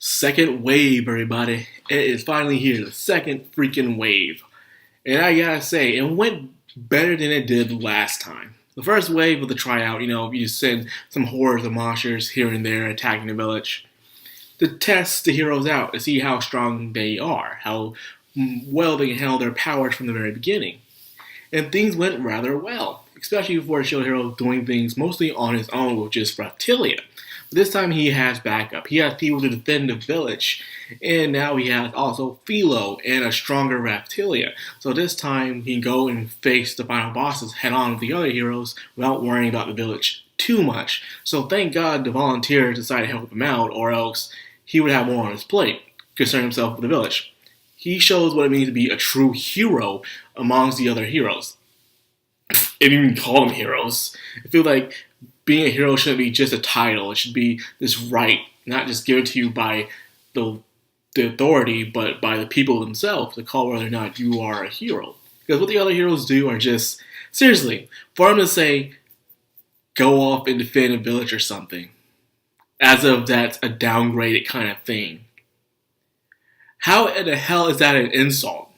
Second wave, everybody. It is finally here. The second freaking wave. And I gotta say, it went better than it did last time. The first wave of the tryout, you send some hordes of monsters here and there attacking the village to test the heroes out, to see how strong they are, how well they can handle their powers from the very beginning. And things went rather well, especially for a shield hero doing things mostly on his own with just Reptilia. But this time he has backup. He has people to defend the village, and now he has also Philo and a stronger Reptilia. So this time he can go and face the final bosses head on with the other heroes without worrying about the village too much. So thank God the volunteers decided to help him out, or else he would have more on his plate, concern himself with the village. He shows what it means to be a true hero amongst the other heroes. If you even call them heroes. I feel like being a hero shouldn't be just a title. It should be this right, not just given to you by the authority, but by the people themselves to call whether or not you are a hero. Because what the other heroes do are just, seriously, for them to say, go off and defend a village or something, as if that's a downgraded kind of thing. How in the hell is that an insult?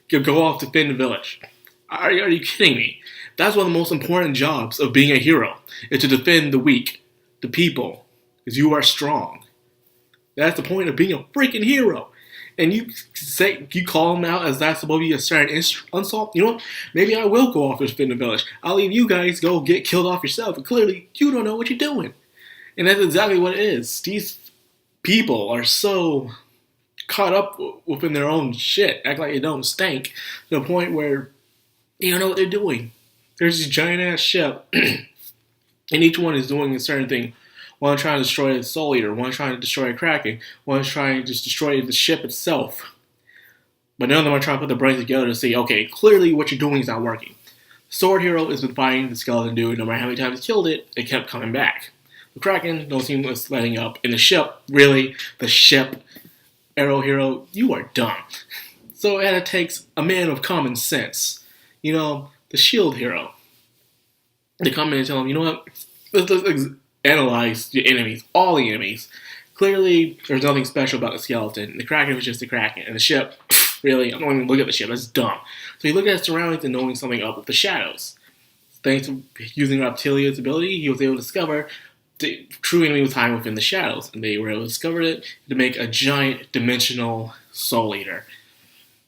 Go off to defend the village. Are you kidding me? That's one of the most important jobs of being a hero, is to defend the weak, the people, because you are strong. That's the point of being a freaking hero. And you call them out as that's supposed to be a certain insult? You know what? Maybe I will go off and defend the village. I'll leave you guys go get killed off yourself, but clearly you don't know what you're doing. And that's exactly what it is. These people are so caught up within their own shit, act like they don't stink, to the point where they don't know what they're doing. There's this giant ass ship, and each one is doing a certain thing. One trying to destroy a Soul Eater, one trying to destroy a Kraken, one trying to just destroy the ship itself. But none of them are trying to put the brains together to see, okay, clearly what you're doing is not working. Sword Hero has been fighting the skeleton dude, no matter how many times he killed it, it kept coming back. The Kraken don't seem to be letting up. And the ship, really, the ship, Arrow Hero, you are dumb. So it takes a man of common sense. The Shield Hero. They come in and tell him, you know what, let's analyze your enemies, all the enemies. Clearly, there's nothing special about the skeleton. The Kraken was just the Kraken. And the ship, really, I'm not even look at the ship, that's dumb. So he looked at his surroundings and knowing something up with the shadows. Thanks to using Reptilia's ability, he was able to discover the true enemy was hiding within the shadows. And they were able to discover it to make a giant dimensional Soul Eater.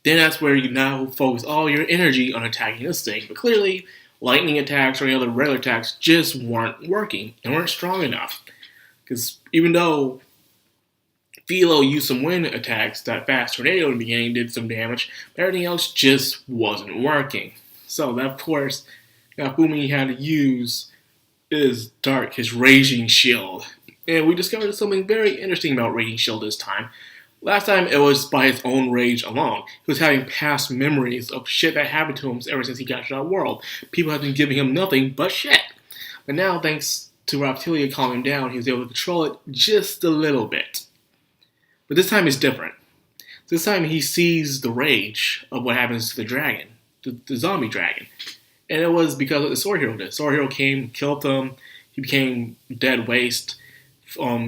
Then that's where you now focus all your energy on attacking this thing. But clearly, lightning attacks or any other regular attacks just weren't working and weren't strong enough. Because even though Philo used some wind attacks, that fast tornado in the beginning did some damage, but everything else just wasn't working. So that, of course, Nafumi had to use his Dark, his Raging Shield. And we discovered something very interesting about Raging Shield this time. Last time, it was by his own rage alone. He was having past memories of shit that happened to him ever since he got to that world. People have been giving him nothing but shit. But now, thanks to Reptilia calming him down, he was able to control it just a little bit. But this time is different. This time, he sees the rage of what happens to the dragon, the zombie dragon. And it was because of the Sword Hero did. Sword Hero came, killed him, he became dead waste,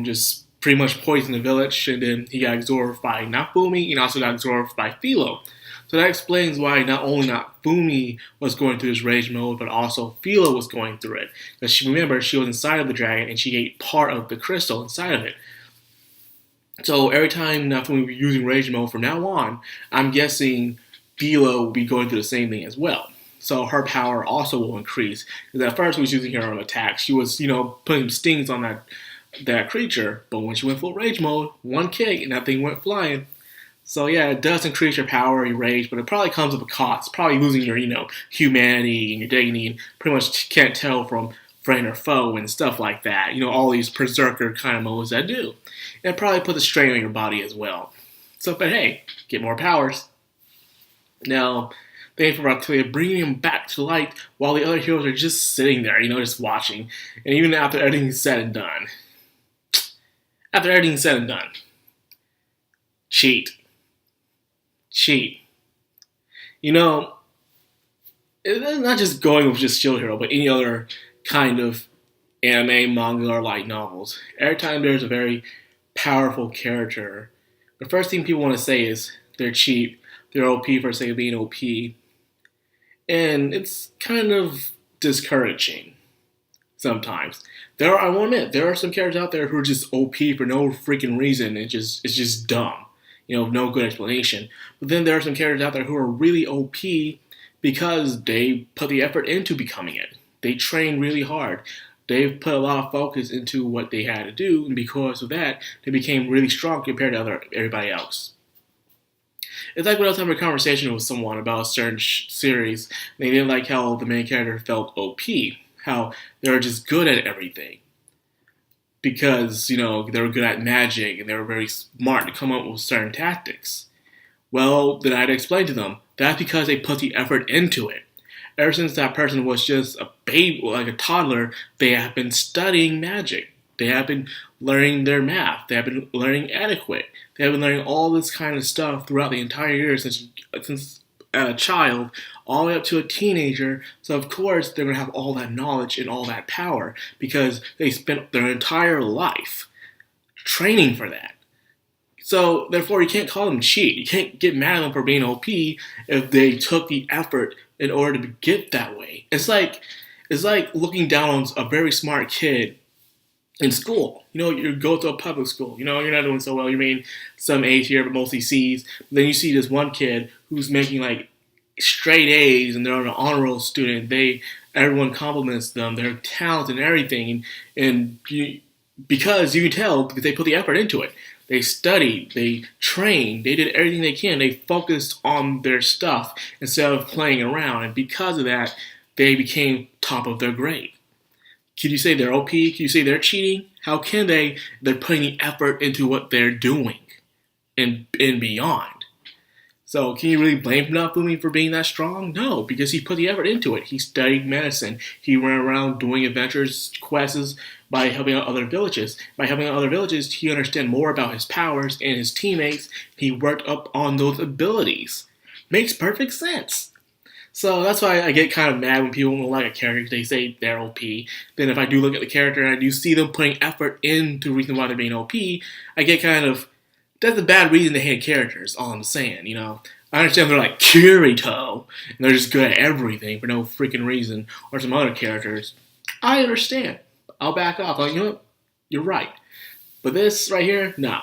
just pretty much poisoned the village, and then he got absorbed by Nafumi and also got absorbed by Philo. So that explains why not only Nafumi was going through this rage mode, but also Philo was going through it. Because remember, she was inside of the dragon and she ate part of the crystal inside of it. So every time Nafumi was using rage mode from now on, I'm guessing Philo will be going through the same thing as well. So her power also will increase. Because at first she was using her on attacks. She was, putting stings on that creature, but when she went full rage mode, one kick and that thing went flying. So yeah, it does increase your power, your rage, but it probably comes with a cost. Probably losing your, humanity and your dignity, and pretty much can't tell from friend or foe and stuff like that. All these berserker kind of modes that do. And it probably puts a strain on your body as well. So, but hey, get more powers. Now, thankful for Reptilia bringing him back to light while the other heroes are just sitting there, just watching. And even after everything's said and done. Cheat. It's not just going with just Shield Hero, but any other kind of anime, manga, or light novels. Every time there's a very powerful character, the first thing people want to say is they're cheap, they're OP for sake of being OP, and it's kind of discouraging sometimes. I won't admit, there are some characters out there who are just OP for no freaking reason. It's just dumb, no good explanation. But then there are some characters out there who are really OP because they put the effort into becoming it. They train really hard. They've put a lot of focus into what they had to do, and because of that, they became really strong compared to everybody else. It's like when I was having a conversation with someone about a certain series, and they didn't like how the main character felt OP, how they were just good at everything. Because, they were good at magic, and they were very smart to come up with certain tactics. Well, then I had to explain to them, that's because they put the effort into it. Ever since that person was just a baby, like a toddler, they have been studying magic. They have been learning their math. They have been learning etiquette. They have been learning all this kind of stuff throughout the entire year since a child, all the way up to a teenager. So of course they're going to have all that knowledge and all that power because they spent their entire life training for that. So therefore you can't call them cheat. You can't get mad at them for being OP if they took the effort in order to get that way. It's like looking down on a very smart kid in school. You go to a public school. You're not doing so well. You're making some A's here, but mostly C's. Then you see this one kid who's making like straight A's, and they're an honor roll student. Everyone compliments them, their talent and everything, because you can tell because they put the effort into it. They studied, they trained, they did everything they can. They focused on their stuff instead of playing around. And because of that, they became top of their grade. Can you say they're OP? Can you say they're cheating? How can they? They're putting the effort into what they're doing and beyond. So can you really blame Nafumi for being that strong? No, because he put the effort into it. He studied medicine. He went around doing adventures, quests by helping out other villages. By helping out other villages, he understood more about his powers and his teammates. He worked up on those abilities. Makes perfect sense. So that's why I get kind of mad when people don't like a character. They say they're OP. Then if I do look at the character and I do see them putting effort into the reason why they're being OP, I get kind of, that's a bad reason to hate characters, all I'm saying, I understand they're like Kirito, and they're just good at everything for no freaking reason, or some other characters. I understand. I'll back off. Like, what? You're right. But this right here, nah.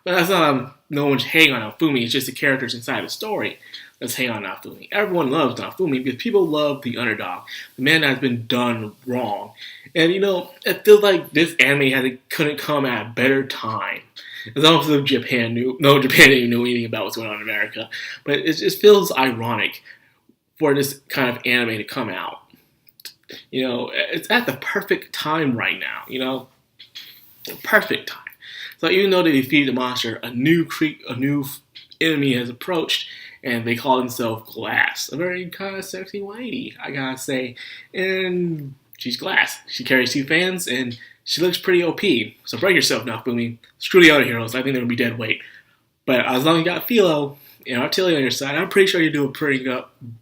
But that's not no one's hating on Nafumi, it's just the characters inside the story that's hating on Nafumi. Everyone loves Nafumi because people love the underdog, the man that's been done wrong. And it feels like this anime couldn't come at a better time. It's almost as if Japan didn't even know anything about what's going on in America. But it just feels ironic for this kind of anime to come out. It's at the perfect time right now, the perfect time. So even though they defeated the monster, a new enemy has approached, and they call themselves Glass. A very kind of sexy lady, I gotta say. And she's Glass. She carries 2 fans, and she looks pretty OP. So break yourself, Nafumi. Screw the other heroes. I think they're gonna be dead weight. But as long as you got Philo and Artillery on your side, I'm pretty sure you do a pretty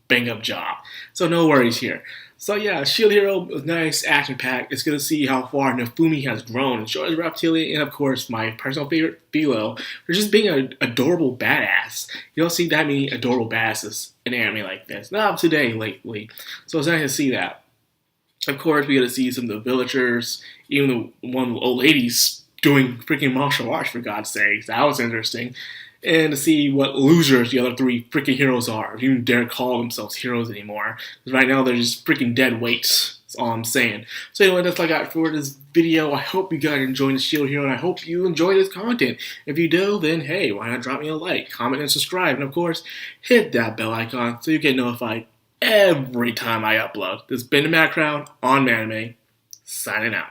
bang up job. So no worries here. So yeah, Shield Hero was nice, action packed. It's good to see how far Nafumi has grown. And so is Reptilia, and of course my personal favorite, Philo, for just being an adorable badass. You don't see that many adorable badasses in anime like this. Not today, lately. So it's nice to see that. Of course, we got to see some of the villagers, even one of the old ladies doing freaking martial arts, for God's sakes. That was interesting. And to see what losers the other 3 freaking heroes are. If you even dare call themselves heroes anymore. Because right now they're just freaking dead weights. That's all I'm saying. So anyway, that's all I got for this video. I hope you guys enjoyed the Shield Hero, and I hope you enjoy this content. If you do, then hey, why not drop me a like, comment, and subscribe. And of course, hit that bell icon so you get notified every time I upload. This has been the Madcrown on Anime, signing out.